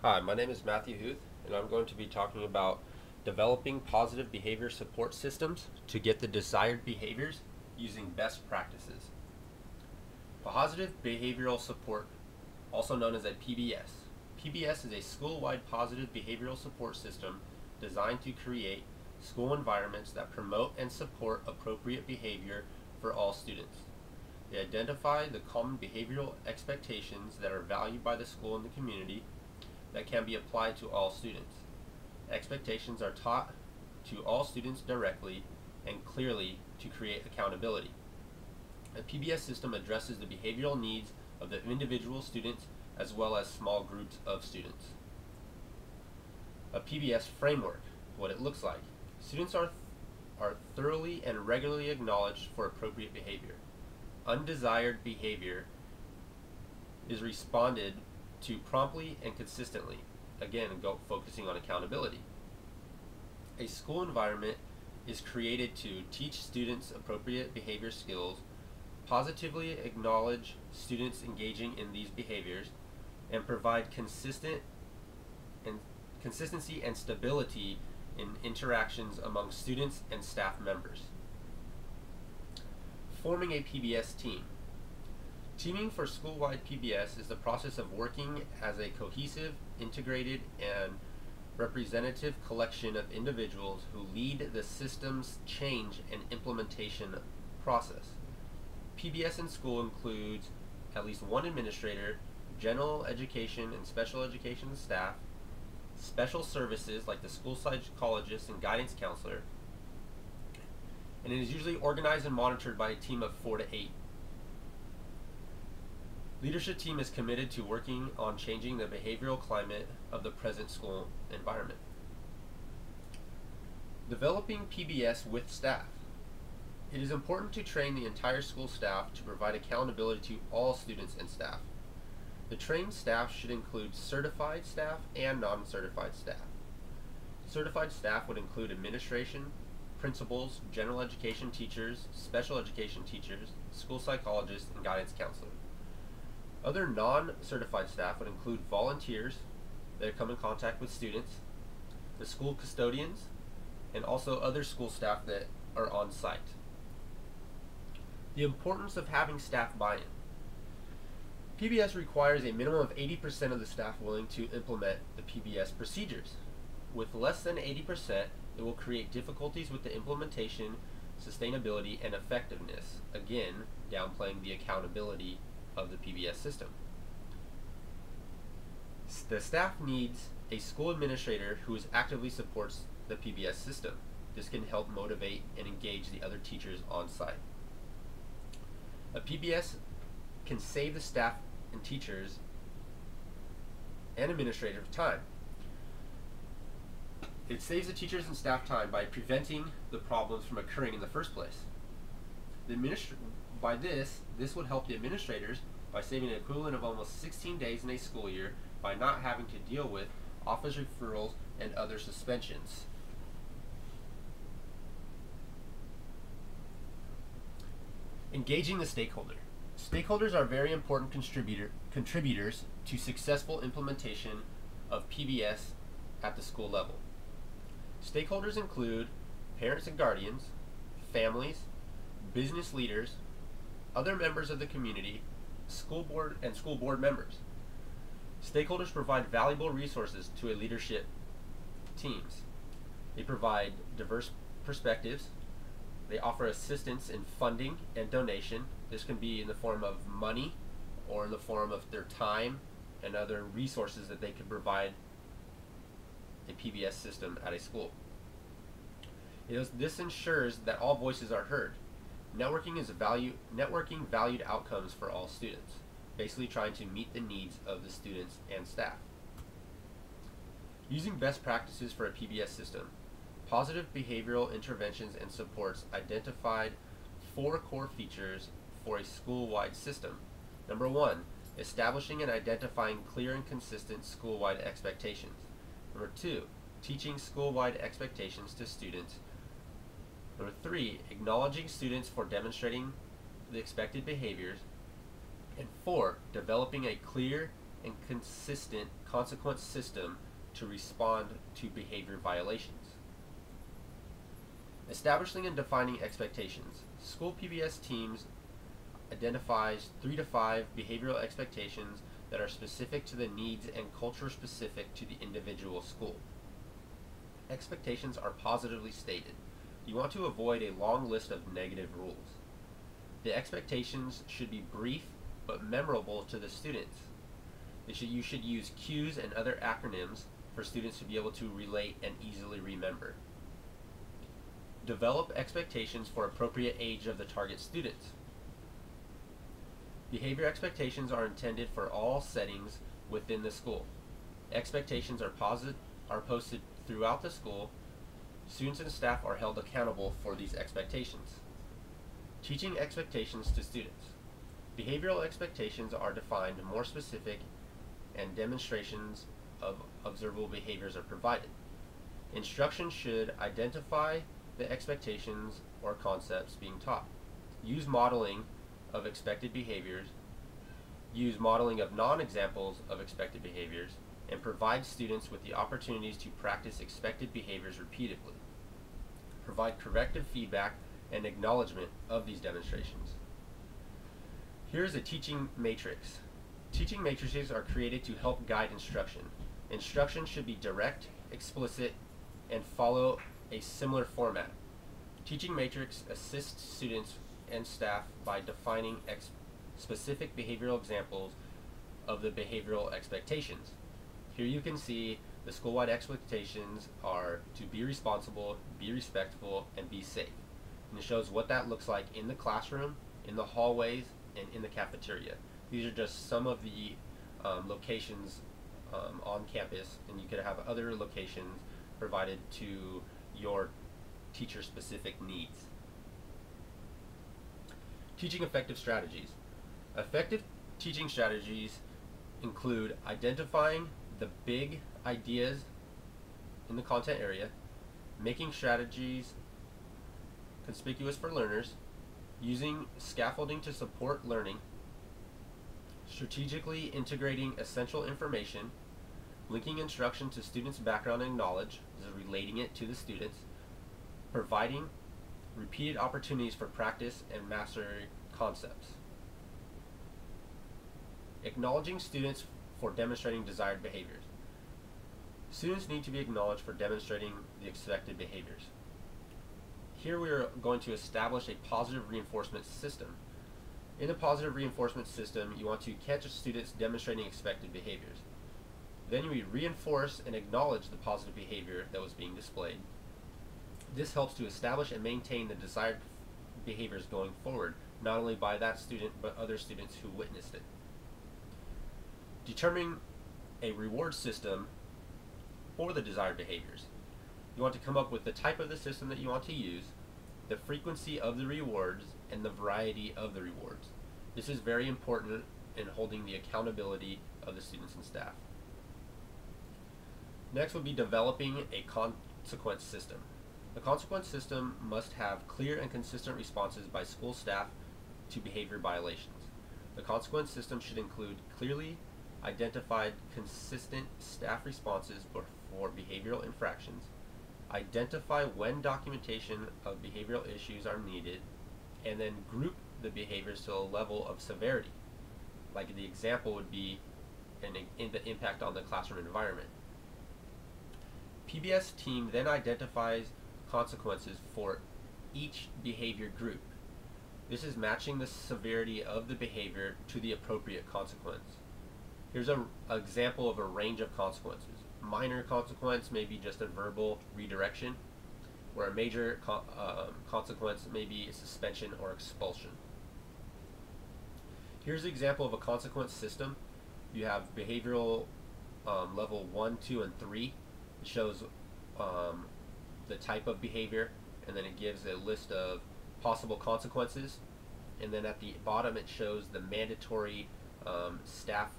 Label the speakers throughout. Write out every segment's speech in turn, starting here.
Speaker 1: Hi, my name is Matthew Huth, and I'm going to be talking about developing positive behavior support systems to get the desired behaviors using best practices. Positive behavioral support, also known as a PBS. PBS is a school-wide positive behavioral support system designed to create school environments that promote and support appropriate behavior for all students. They identify the common behavioral expectations that are valued by the school and the community that can be applied to all students. Expectations are taught to all students directly and clearly to create accountability. A PBS system addresses the behavioral needs of the individual students as well as small groups of students. A PBS framework, what it looks like. Students are thoroughly and regularly acknowledged for appropriate behavior. Undesired behavior is responded to promptly and consistently, again focusing on accountability. A school environment is created to teach students appropriate behavior skills, positively acknowledge students engaging in these behaviors, and provide consistency and stability in interactions among students and staff members. Forming a PBS team. Teaming for school-wide PBS is the process of working as a cohesive, integrated, and representative collection of individuals who lead the system's change and implementation process. PBS in school includes at least one administrator, general education and special education staff, special services like the school psychologist and guidance counselor, and it is usually organized and monitored by a team of 4 to 8. Leadership team is committed to working on changing the behavioral climate of the present school environment. Developing PBS with staff. It is important to train the entire school staff to provide accountability to all students and staff. The trained staff should include certified staff and non-certified staff. Certified staff would include administration, principals, general education teachers, special education teachers, school psychologists, and guidance counselors. Other non-certified staff would include volunteers that come in contact with students, the school custodians, and also other school staff that are on site. The importance of having staff buy-in. PBS requires a minimum of 80% of the staff willing to implement the PBS procedures. With less than 80%, it will create difficulties with the implementation, sustainability, and effectiveness, again, downplaying the accountability of the PBS system. The staff needs a school administrator who actively supports the PBS system. This can help motivate and engage the other teachers on site. A PBS can save the staff and teachers and administrators time. It saves the teachers and staff time by preventing the problems from occurring in the first place. This would help the administrators by saving an equivalent of almost 16 days in a school year by not having to deal with office referrals and other suspensions. Engaging the stakeholder. Stakeholders are very important contributors to successful implementation of PBS at the school level. Stakeholders include parents and guardians, families, business leaders, other members of the community, school board members. Stakeholders provide valuable resources to a leadership teams. They provide diverse perspectives. They offer assistance in funding and donation. This can be in the form of money or in the form of their time and other resources that they can provide a PBS system at a school. This ensures that all voices are heard. Networking valued outcomes for all students, basically trying to meet the needs of the students and staff. Using best practices for a PBS system. Positive behavioral interventions and supports identified 4 core features for a school-wide system. Number 1, establishing and identifying clear and consistent school-wide expectations. Number 2, teaching school-wide expectations to students. Number 3, acknowledging students for demonstrating the expected behaviors. And 4, developing a clear, and consistent consequence system to respond to behavior violations. Establishing and defining expectations. School PBS teams identifies 3 to 5 behavioral expectations that are specific to the needs and culture specific to the individual school. Expectations are positively stated. You want to avoid a long list of negative rules. The expectations should be brief but memorable to the students. You should use cues and other acronyms for students to be able to relate and easily remember. Develop expectations for appropriate age of the target students. Behavior expectations are intended for all settings within the school. Expectations are posted throughout the school. Students and staff are held accountable for these expectations. Teaching expectations to students. Behavioral expectations are defined more specific and demonstrations of observable behaviors are provided. Instruction should identify the expectations or concepts being taught. Use modeling of expected behaviors, use modeling of non-examples of expected behaviors, and provide students with the opportunities to practice expected behaviors repeatedly. Provide corrective feedback and acknowledgement of these demonstrations. Here is a teaching matrix. Teaching matrices are created to help guide instruction. Instruction should be direct, explicit, and follow a similar format. Teaching matrix assists students and staff by defining specific behavioral examples of the behavioral expectations. Here you can see the school-wide expectations are to be responsible, be respectful, and be safe. And it shows what that looks like in the classroom, in the hallways, and in the cafeteria. These are just some of the locations on campus, and you could have other locations provided to your teacher-specific needs. Teaching effective strategies. Effective teaching strategies include identifying the big ideas in the content area, making strategies conspicuous for learners, using scaffolding to support learning, strategically integrating essential information, linking instruction to students' background and knowledge, this is relating it to the students, providing repeated opportunities for practice and mastery concepts. Acknowledging students for demonstrating desired behaviors. Students need to be acknowledged for demonstrating the expected behaviors. Here we are going to establish a positive reinforcement system. In a positive reinforcement system, you want to catch students demonstrating expected behaviors. Then we reinforce and acknowledge the positive behavior that was being displayed. This helps to establish and maintain the desired behaviors going forward, not only by that student, but other students who witnessed it. Determining a reward system for the desired behaviors. You want to come up with the type of the system that you want to use, the frequency of the rewards, and the variety of the rewards. This is very important in holding the accountability of the students and staff. Next would be developing a consequence system. The consequence system must have clear and consistent responses by school staff to behavior violations. The consequence system should include clearly identified consistent staff responses for behavioral infractions, identify when documentation of behavioral issues are needed, and then group the behaviors to a level of severity. Like the example would be the impact on the classroom environment. PBS team then identifies consequences for each behavior group. This is matching the severity of the behavior to the appropriate consequence. Here's an example of a range of consequences. Minor consequence may be just a verbal redirection, where a major consequence may be suspension or expulsion. Here's an example of a consequence system. You have behavioral level 1, 2, and 3. It shows the type of behavior, and then it gives a list of possible consequences, and then at the bottom it shows the mandatory staff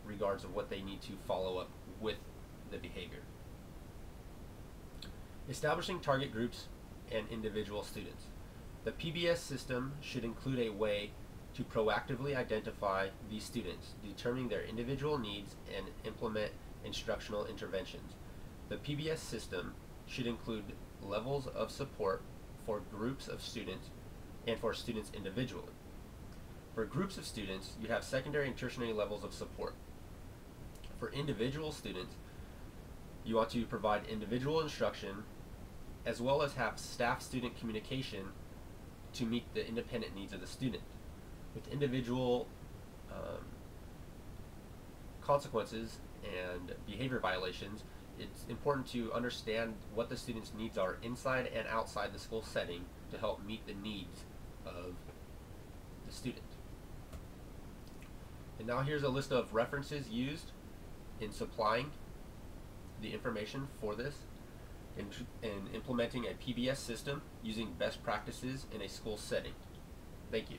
Speaker 1: regards of what they need to follow up with the behavior. Establishing target groups and individual students. The PBS system should include a way to proactively identify these students, determine their individual needs, and implement instructional interventions. The PBS system should include levels of support for groups of students and for students individually. For groups of students, you have secondary and tertiary levels of support. For individual students, you want to provide individual instruction as well as have staff-student communication to meet the independent needs of the student. With individual consequences and behavior violations, it's important to understand what the student's needs are inside and outside the school setting to help meet the needs of the student. And now here's a list of references used in supplying the information for this in implementing a PBS system using best practices in a school setting. Thank you.